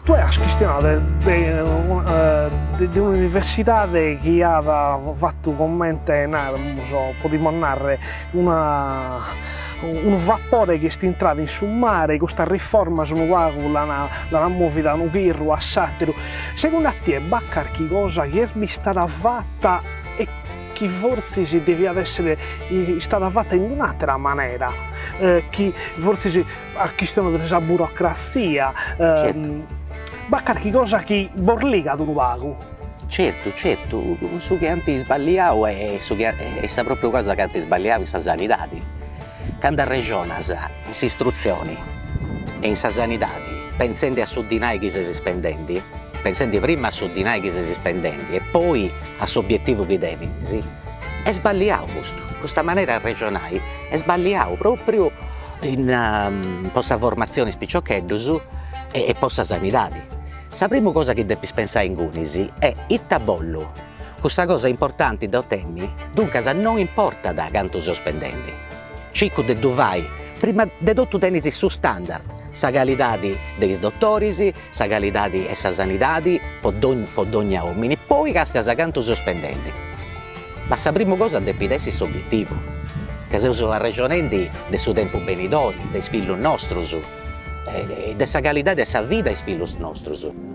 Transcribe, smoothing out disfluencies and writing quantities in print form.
tu hai questionato di un'università che ha fatto commenti, non so, potremmo narrare un vapore che è entrato in su mare, questa riforma sono qua, la muovita un chirro a satiro. Secondo te è qualche cosa che è stata fatta e che forse si deve essere stata fatta in un'altra maniera, che forse si ha chiesto della burocrazia, qualche cosa che borliga ad un vago. Certo, su che anti sbagliavo è sta proprio cosa che anti sbagliavo in sa sanità. Quando a regione sa istruzioni e in sa sanità, pensando a soddinare chi si spendenti, pensando prima a soddinare chi si spendenti e poi a suo obiettivo che devi, sì? È sbagliato questo, questa maniera regionale è sbagliato proprio in questa formazione spiccioccheddu e possa sanità. La prima cosa che devi pensare in Gunisi è il tabollo, questa cosa importante da ottenere, dunque non importa da quanto si spendenti. Cicco de dove vai, prima di tutto tenisi su standard, sa qualità dei dottori, sa qualità e sa sanità per ogni uomo, poi casti a quanto si spendenti. Ma la prima cosa devi essere questo obiettivo, che se uso ragionando del suo tempo benidoni, dei figli nostri, della qualità della vita dei figli nostri.